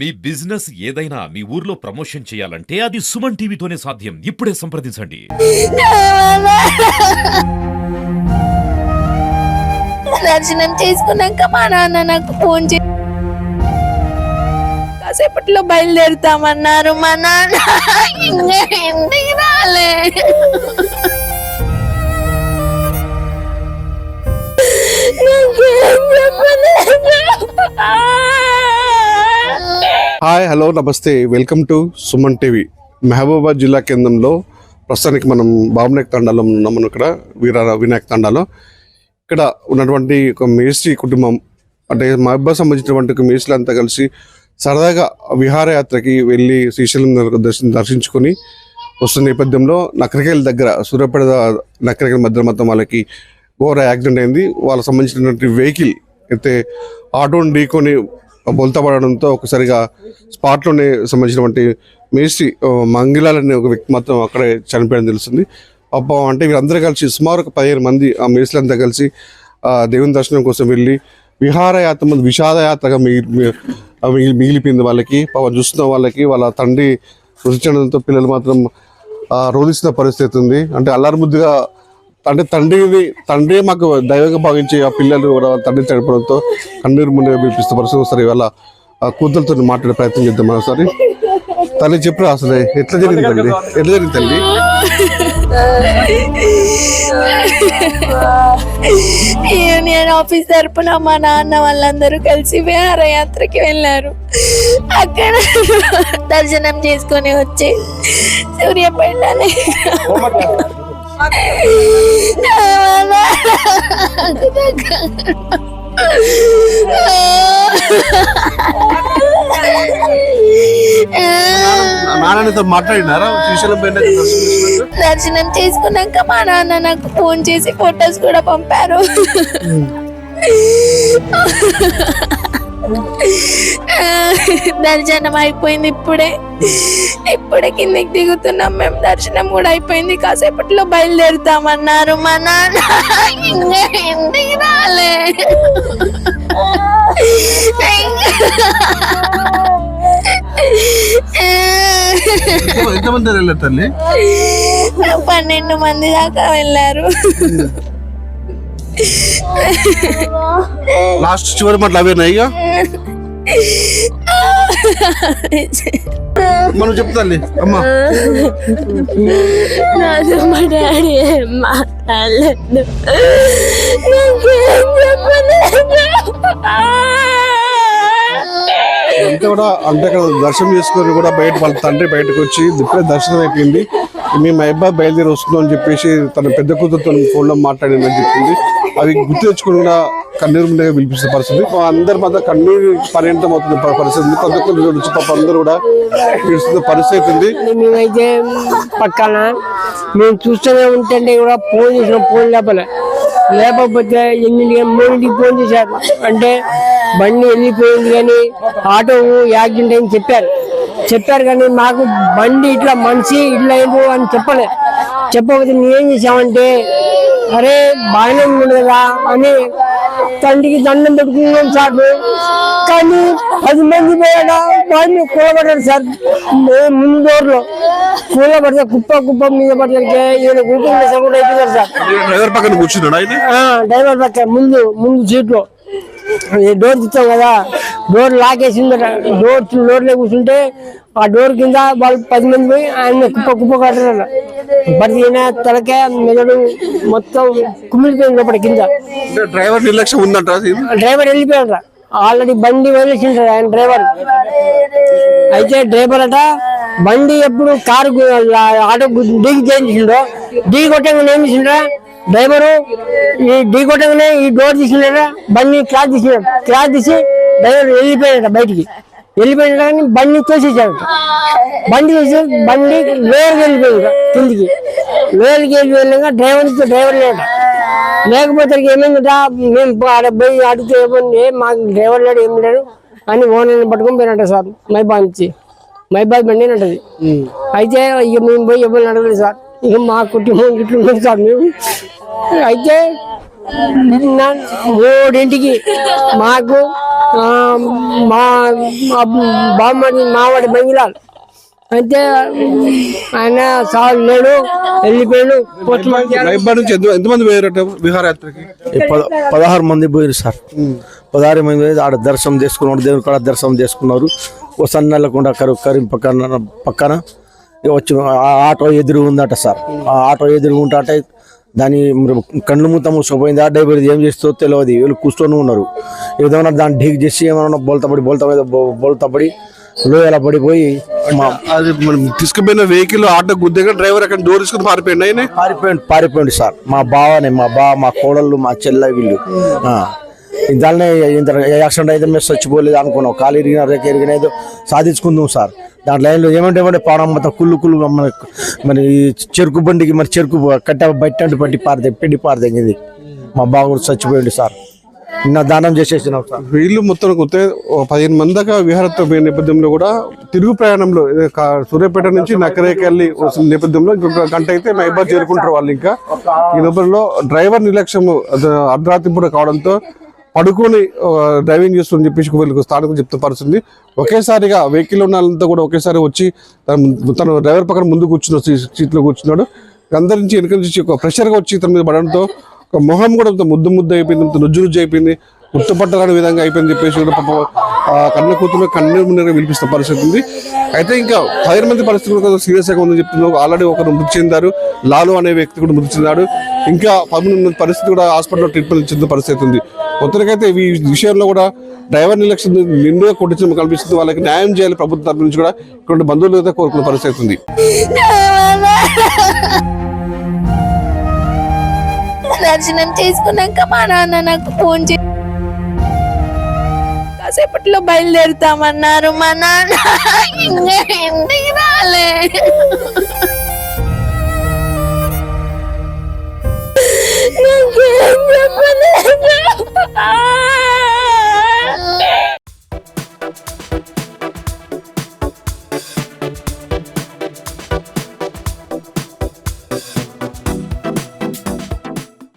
మీ business ఏదైనా మీ ఊర్లో promotion చేయాలంటే అది సుమన్ టీవీతోనే సాధ్యం. ఇప్పుడే సంప్రదించండి. దర్శనం చేసుకున్నాక మా నాన్న నాకు ఫోన్ చేసి కాసేపట్లో బయలుదేరుతామన్నారు. మా నాన్న ఇంకా ఇంటికి రాలే. హాయ్, హలో, నమస్తే, welcome to Suman TV. Mahabubabad జిల్లా కేంద్రంలో ప్రస్తుతానికి మనం బాబునాయక్ తండాలో ఉన్నాం. మనం ఇక్కడ వినాయక్ తండాలో ఇక్కడ ఉన్నటువంటి ఒక మేస్త్రి కుటుంబం, అంటే మహబూబాబాద్ సంబంధించినటువంటి ఒక మేస్త్రులు అంతా కలిసి సరదాగా విహారయాత్రకి వెళ్ళి శ్రీశైలం దర్శించుకొని వస్తున్న నేపథ్యంలో నకరికేల్ దగ్గర సూర్యాపేట నకరికేల్ మధ్య మొత్తం వాళ్ళకి ఘోర యాక్సిడెంట్ అయింది. వాళ్ళకి సంబంధించినటువంటి వెహికల్ అయితే ఆటోని ఢీకొని బొల్తా పడడంతో ఒకసారిగా స్పాట్లోనే సంబంధించినటువంటి మేస్త్రి మంగిలాల్ అనే ఒక వ్యక్తి మాత్రం అక్కడే చనిపోయడం తెలుస్తుంది. పాపం అంటే వీరందరూ కలిసి సుమారు ఒక 15 మంది ఆ మేస్త్రులంతా కలిసి దేవుని దర్శనం కోసం వెళ్ళి విహారయాత్ర విషాదయాత్రగా మిగిలిపోయింది వాళ్ళకి. పాపం చూస్తున్న వాళ్ళకి వాళ్ళ తండ్రి మృతి చెందడంతో పిల్లలు మాత్రం రోధిస్తున్న పరిస్థితి ఉంది. అంటే అల్లారు ముద్దుగా అంటే తండ్రి మాకు దైవంగా భావించి ఆ పిల్లలు కూడా తండ్రి చనిపోవడంతో కన్నీరు ముందుగా పిలిపిస్తున్న పరిస్థితి. ఒకసారి ఇవాళ కూతురుతో మాట్లాడే ప్రయత్నం చేద్దాం. ఒకసారి తల్లి చెప్పు, అసలు ఎట్లా జరిగింది తల్లి, ఎట్లా జరిగింది తల్లి? యూనియన్ ఆఫీస్ తరపున మా నాన్న వాళ్ళందరూ కలిసి విహారయాత్రకి వెళ్ళారు. అక్కడ దర్శనం చేసుకొని వచ్చి సూర్యాపేటని మాట్లాడినారా? దర్శనం చేసుకున్నాక మా నాన్న నాకు ఫోన్ చేసి ఫొటోస్ కూడా పంపారు. దర్శనం అయిపోయింది. ఇప్పుడే కిందకి దిగుతున్నాం మేము. దర్శనం కూడా అయిపోయింది. కాసేపట్లో బయలుదేరుతామన్నారు. మా నాన్న ఇంకా ఇంటికి రాలే. ఎంతమంది వెళ్ళారు తల్లి? 12 మంది దాకా వెళ్ళారు. లాస్ట్ చివరి మాటలు అవేనా? ఇక మనం చెప్తాలి అమ్మా. నాకు మా డాడీ ఏం మాట్లాడలేదు. అంతా కూడా అంటే అక్కడ దర్శనం చేసుకొని కూడా వాళ్ళ తండ్రి బయటకు వచ్చి ఇప్పుడే దర్శనం అయిపోయింది, మేము అబ్బాయి బయలుదేరి వస్తున్నాం అని చెప్పేసి తన పెద్ద కూతురుతో ఫోన్లో మాట్లాడిందని చెప్పింది. అది గుర్తు తెచ్చుకుని కూడా కన్నీరు ముందుగా పిలిపిస్తున్న పరిస్థితి. అందరి మధ్య కన్నీరు పర్యంతం అవుతుంది పరిస్థితి. ప్రతి ఒక్కరు పాప అందరూ కూడా పిలుస్తున్న పరిస్థితి ఉంది. మేమైతే పక్కన మేము చూస్తూనే ఉంటుంటే కూడా ఫోన్ చేసిన ఫోన్ లేకపోతే 3కి ఫోన్ చేశారు. అంటే బండి వెళ్ళిపోయింది కానీ ఆటో యాక్సిడెంట్ అని చెప్పారు కానీ మాకు బండి ఇట్లా మనిషి ఇట్లా అయింది అని చెప్పకపోతే నేనేం చేసామంటే అరే బాగానే ఉంది కదా అని తండ్రికి దండం పెట్టుకున్నాం సార్. కానీ 10 మంది పోయాక వాడిని కూలబడ్డారు సార్. ముందు డోర్లో కూలబడితే కుప్ప మీద పడితే ఈయన కూర్చుని కూడా అయిపోతారు సార్. డ్రైవర్ పక్కన కూర్చున్నాడు. డ్రైవర్ పక్క ముందు సీట్లో డోర్ తీస్తాం కదా, డోర్ లాకేసిందట. డోర్లో కూర్చుంటే ఆ డోర్ కింద వాళ్ళు 10 మంది పోయి ఆయన కుప్ప కట్టారు. బట్ ఈయన తలకే మెదడు మొత్తం కుమిలిపోయింది లోపల కింద. డ్రైవర్ నిర్లక్ష్యం ఉందంట. డ్రైవర్ వెళ్ళిపోయాడు. ఆల్రెడీ బండి వదిలేసింటాడు ఆయన డ్రైవర్. అయితే డ్రైవర్ అట బండి ఎప్పుడు కారు ఆటో ఢీకి చేయించిండో, ఢీ కొట్టంగానే ఏం చేసిండ్రా డ్రైవరు ఈ ఢీ కొట్టంగానే ఈ డోర్ తీసిండ, బండి క్లాత్ తీసి డ్రైవర్ వెళ్ళిపోయాడట. వెళ్ళిపోయినా కానీ బండి తోసేసాడట. బండి లోయర్కి వెళ్ళిపోయింది కిందికి. లోయర్కి వెళ్ళిపోయినాక డ్రైవర్ లేకపోతే ఏమైందట, మేము పోయి అడిగితే ఏమైంది మాకు డ్రైవర్ లేడు ఏమి లేడు అని ఓనర్ని పట్టుకొని పోయినట్ట సార్. మైబాద్ బండి అంటది. అయితే ఇక మేము పోయి ఎవరిని అడగలేదు సార్. ఇక మా కుటుంబం ఇట్లా ఉన్నది సార్ మేము. అయితే మూడింటికి మాకు మా బామ్మడి మావాడి బంగిలాలు అయితే ఆయన సాగు లేడు, వెళ్ళిపోయాడు. మైబాద్ నుంచి ఎంతమంది పోయారట విహారయాత్రకి? 16 మంది పోయారు సార్. 16 మంది పోయి ఆడ దర్శనం చేసుకున్నారు, దేవుని కాడ దర్శనం చేసుకున్నారు. ఓ సన్నెల్లకుండా కరీం పక్కన వచ్చి ఆటో ఎదురు ఉందట సార్. ఆ ఆటో ఎదురు ఉంటే దాని కళ్ళు మూత మూసిపోయింది. ఆ డ్రైవర్ ఏం చేస్తుందో తెలియదు. వీళ్ళు కూర్చొని ఉన్నారు. ఏదైనా దాన్ని ఢీక్ చేసి ఏమన్నా బోల్తపడి లోయలా పడిపోయి అది మనం తీసుకుపోయిన వెహికల్ ఆటో గుద్దగా డ్రైవర్ అక్కడ డోర్ తీసుకుని పారిపోయింది సార్. మా మా కోడళ్ళు, మా చెల్ల వీళ్ళు దాన్నే ఇంత యాక్సిడెంట్ అయితే మేము చచ్చిపోలేదు అనుకున్నాం. కాలు ఇరిగిన రేఖ ఇరిగిన ఏదో సాధించుకుందాం సార్. దాంట్లో లైన్లో ఏమంటే పానం మొత్తం కుళ్ళు మరి చెరుకు బండికి మరి చెరుకు కట్ట బయట పిండి పారదగింది. మా బాగుడు చచ్చిపోయింది సార్. నిన్న దానం చేసేసినాం సార్. వీళ్ళు మొత్తం 15 మంది దాకా విహారయాత్ర పోయే నేపథ్యంలో కూడా తిరుగు ప్రయాణంలో సూర్యాపేట నుంచి నకరేకెళ్ళి వస్తున్న నేపథ్యంలో ఇంకొక గంట అయితే మైబాద్ చేరుకుంటారు వాళ్ళు. ఇంకా ఈ లోపల డ్రైవర్ నిర్లక్ష్యం అర్ధరాత్రి పూట కావడంతో పడుకొని డ్రైవింగ్ చేస్తుందని చెప్పేసి వీళ్ళకి స్థానికులు చెప్తూ పరిస్థితుంది. ఒకేసారిగా వెహికల్ ఉన్న వాళ్ళంతా కూడా ఒకేసారి వచ్చి తను డ్రైవర్ పక్కన ముందు కూర్చున్న సీట్లో కూర్చున్నాడు. అందరి నుంచి వెనక నుంచి ఒక ప్రెషర్గా వచ్చి తన మీద పడడంతో ఒక మొహం కూడా ముద్దు అయిపోయింది, నుజ్జు అయిపోయింది, గుర్తుపట్టరాని విధంగా అయిపోయింది చెప్పేసి కూడా పాప కన్న కూతురు కన్నీరు వినిపిస్తున్న పరిస్థితి ఉంది. అయితే ఇంకా 10 మంది పరిస్థితి కూడా సీరియస్గా ఉందని చెప్తున్నారు. ఆల్రెడీ ఒకరు మృతి చెందారు. లాలు అనే వ్యక్తి కూడా మృతి చెందాడు. ఇంకా 13 మంది పరిస్థితి కూడా హాస్పిటల్లో ట్రీట్మెంట్ చెందిన పరిస్థితి ఉంది. మొత్తానికైతే ఈ విషయంలో కూడా డ్రైవర్ నిర్లక్ష్యం నిండుగా కొట్టించడం కనిపిస్తుంది. వాళ్ళకి న్యాయం చేయాలి ప్రభుత్వం తరఫు నుంచి కూడా ఇక్కడ బంధువులు అయితే కోరుకున్న పరిస్థితి ఉంది. దర్శనం చేసుకున్నాక మా నాన్న నాకు ఫోన్ చేసి కాసేపట్లో బయలుదేరుతామన్నారు. మా నాన్న ఇంకా ఇంటికి రాలే.